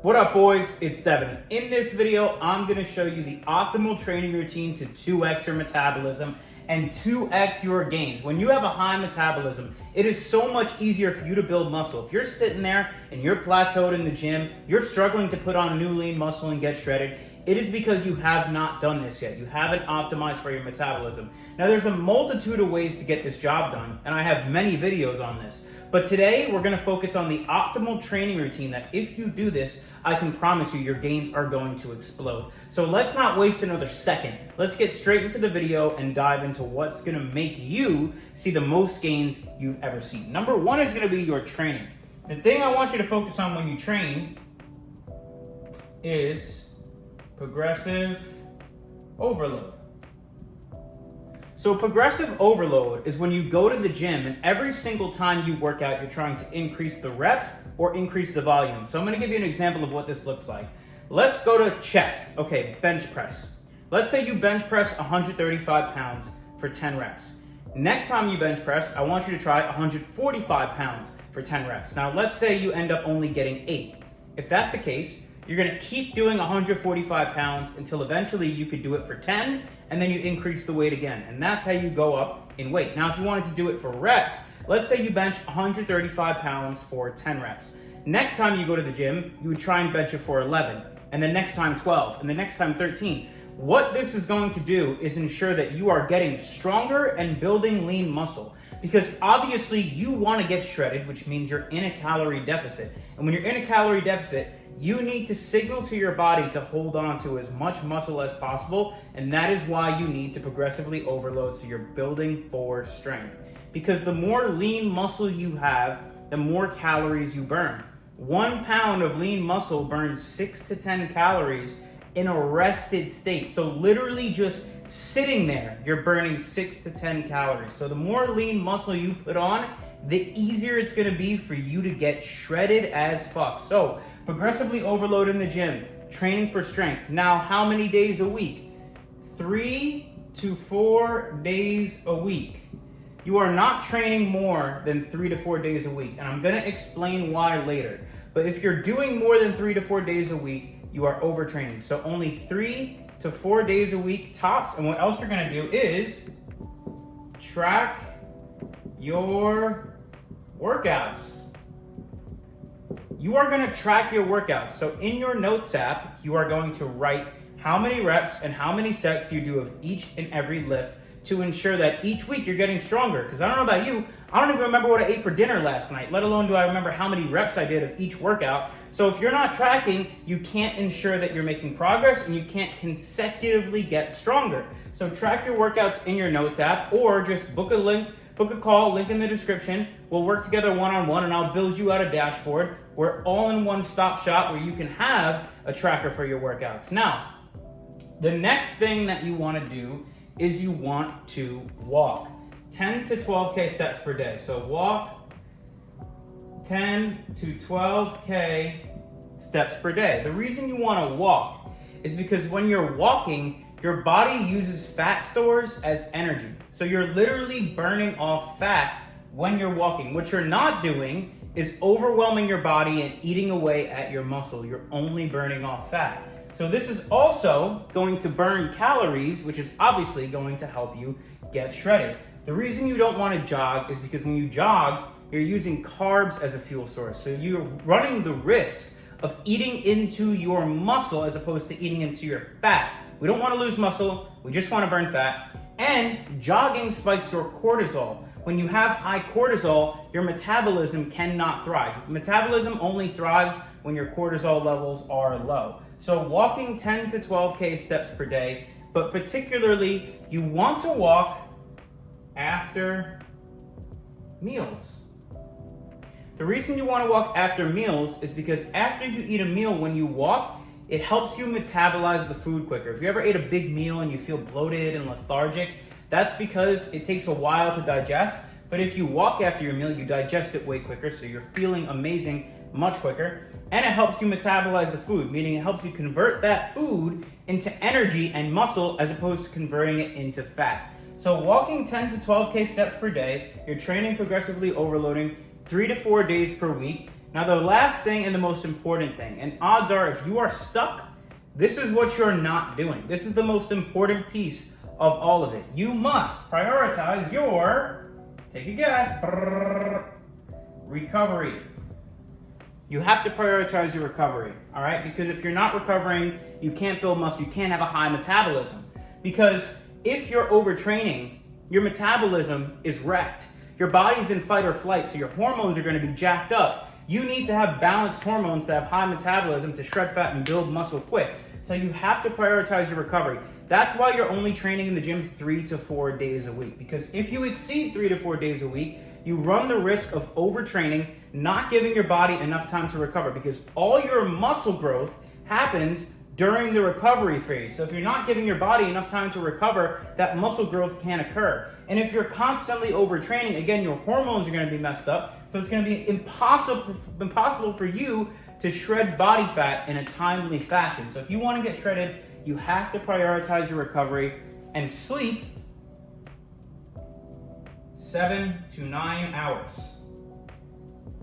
What up, boys? It's Devin. In this video, I'm going to show you the optimal training routine to 2x your metabolism and 2x your gains. When you have a high metabolism, it is so much easier for you to build muscle. If you're sitting there and you're plateaued in the gym, you're struggling to put on new lean muscle and get shredded, it is because you have not done this yet. You haven't optimized for your metabolism. Now, there's a multitude of ways to get this job done, and I have many videos on this. But today, we're gonna focus on the optimal training routine that if you do this, I can promise you your gains are going to explode. So let's not waste another second. Let's get straight into the video and dive into what's gonna make you see the most gains you've ever seen. Number one is gonna be your training. The thing I want you to focus on when you train is progressive overload. So progressive overload is when you go to the gym and every single time you work out, you're trying to increase the reps or increase the volume. So I'm gonna give you an example of what this looks like. Let's go to chest. Okay, bench press. Let's say you bench press 135 pounds for 10 reps. Next time you bench press, I want you to try 145 pounds for 10 reps. Now let's say you end up only getting 8. If that's the case, you're gonna keep doing 145 pounds until eventually you could do it for 10, and then you increase the weight again. And that's how you go up in weight. Now, if you wanted to do it for reps, let's say you bench 135 pounds for 10 reps. Next time you go to the gym, you would try and bench it for 11, and the next time 12, and the next time 13. What this is going to do is ensure that you are getting stronger and building lean muscle. Because obviously you want to get shredded, which means you're in a calorie deficit. And when you're in a calorie deficit, you need to signal to your body to hold on to as much muscle as possible, and that is why you need to progressively overload, so you're building for strength. Because the more lean muscle you have, the more calories you burn. 1 pound of lean muscle burns 6 to 10 calories in a rested state. So literally just sitting there, you're burning 6 to 10 calories. So the more lean muscle you put on, the easier it's gonna be for you to get shredded as fuck. So progressively overload in the gym, training for strength. Now, how many days a week? 3 to 4 days a week. You are not training more than 3 to 4 days a week, and I'm gonna explain why later. But if you're doing more than 3 to 4 days a week, you are overtraining. So only 3 to 4 days a week tops. And what else you're gonna do is track your workouts. You are gonna track your workouts. So in your notes app, you are going to write how many reps and how many sets you do of each and every lift to ensure that each week you're getting stronger. Because I don't know about you, I don't even remember what I ate for dinner last night, let alone do I remember how many reps I did of each workout. So if you're not tracking, you can't ensure that you're making progress and you can't consecutively get stronger. So track your workouts in your notes app, or just book a call, link in the description. We'll work together one-on-one and I'll build you out a dashboard. We're all in one stop shop where you can have a tracker for your workouts. Now, the next thing that you wanna do is you want to walk 10 to 12K steps per day. So walk 10 to 12K steps per day. The reason you wanna walk is because when you're walking, your body uses fat stores as energy. So you're literally burning off fat when you're walking. What you're not doing is overwhelming your body and eating away at your muscle. You're only burning off fat. So this is also going to burn calories, which is obviously going to help you get shredded. The reason you don't want to jog is because when you jog, you're using carbs as a fuel source. So you're running the risk of eating into your muscle as opposed to eating into your fat. We don't want to lose muscle, we just want to burn fat. And jogging spikes your cortisol. When you have high cortisol, your metabolism cannot thrive. Metabolism only thrives when your cortisol levels are low. So walking 10 to 12K steps per day, but particularly you want to walk after meals. The reason you want to walk after meals is because after you eat a meal, when you walk, it helps you metabolize the food quicker. If you ever ate a big meal and you feel bloated and lethargic, that's because it takes a while to digest. But if you walk after your meal, you digest it way quicker, so you're feeling amazing much quicker. And it helps you metabolize the food, meaning it helps you convert that food into energy and muscle as opposed to converting it into fat. So walking 10 to 12K steps per day, you're training progressively overloading 3 to 4 days per week, Now, the last thing and the most important thing, and odds are if you are stuck, this is what you're not doing. This is the most important piece of all of it. You must prioritize your, take a guess, recovery. You have to prioritize your recovery, all right? Because if you're not recovering, you can't build muscle, you can't have a high metabolism. Because if you're overtraining, your metabolism is wrecked. Your body's in fight or flight, so your hormones are gonna be jacked up. You need to have balanced hormones to have high metabolism to shred fat and build muscle quick. So you have to prioritize your recovery. That's why you're only training in the gym 3 to 4 days a week. Because if you exceed 3 to 4 days a week, you run the risk of overtraining, not giving your body enough time to recover, because all your muscle growth happens during the recovery phase. So if you're not giving your body enough time to recover, that muscle growth can't occur. And if you're constantly overtraining, again, your hormones are gonna be messed up. So it's gonna be impossible for you to shred body fat in a timely fashion. So if you wanna get shredded, you have to prioritize your recovery and sleep 7 to 9 hours.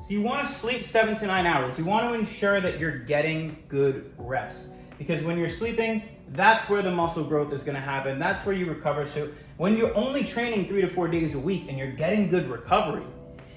So you want to sleep 7 to 9 hours. You want to ensure that you're getting good rest. Because when you're sleeping, that's where the muscle growth is going to happen. That's where you recover. So when you're only training 3 to 4 days a week and you're getting good recovery,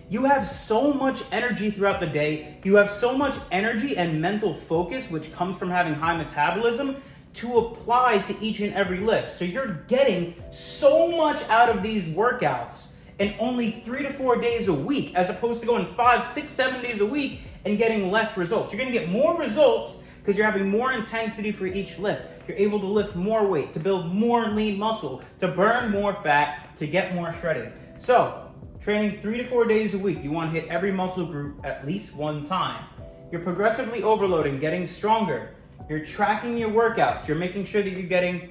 you have so much energy throughout the day. You have so much energy and mental focus, which comes from having high metabolism, to apply to each and every lift. So you're getting so much out of these workouts in only 3 to 4 days a week, as opposed to going 5, 6, 7 days a week and getting less results. You're gonna get more results because you're having more intensity for each lift. You're able to lift more weight, to build more lean muscle, to burn more fat, to get more shredded. So, training 3 to 4 days a week, you wanna hit every muscle group at least one time. You're progressively overloading, getting stronger. You're tracking your workouts. You're making sure that you're getting,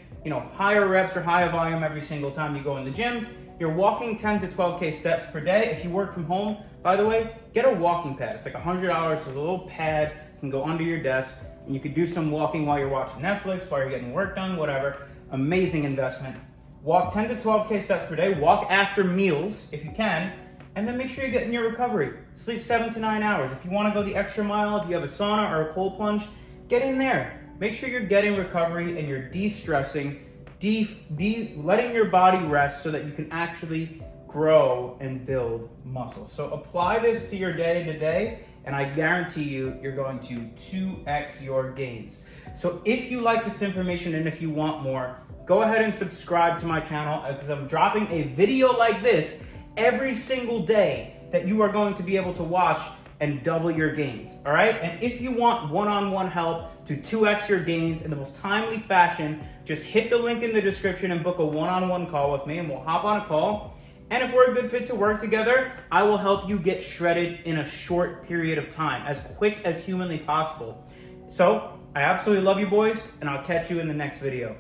higher reps or higher volume every single time you go in the gym. You're walking 10 to 12K steps per day. If you work from home, by the way, get a walking pad. It's like $100. It's a little pad, can go under your desk, and you could do some walking while you're watching Netflix, while you're getting work done, whatever. Amazing investment. Walk 10 to 12K steps per day. Walk after meals if you can, and then make sure you're getting your recovery. Sleep 7 to 9 hours. If you want to go the extra mile, if you have a sauna or a cold plunge, get in there. Make sure you're getting recovery and you're de-stressing, letting your body rest so that you can actually grow and build muscle. So apply this to your day to day, and I guarantee you're going to 2x your gains. So if you like this information and if you want more, go ahead and subscribe to my channel, because I'm dropping a video like this every single day that you are going to be able to watch and double your gains, all right? And if you want one-on-one help to 2x your gains in the most timely fashion, just hit the link in the description and book a one-on-one call with me, and we'll hop on a call. And if we're a good fit to work together, I will help you get shredded in a short period of time, as quick as humanly possible. So I absolutely love you boys, and I'll catch you in the next video.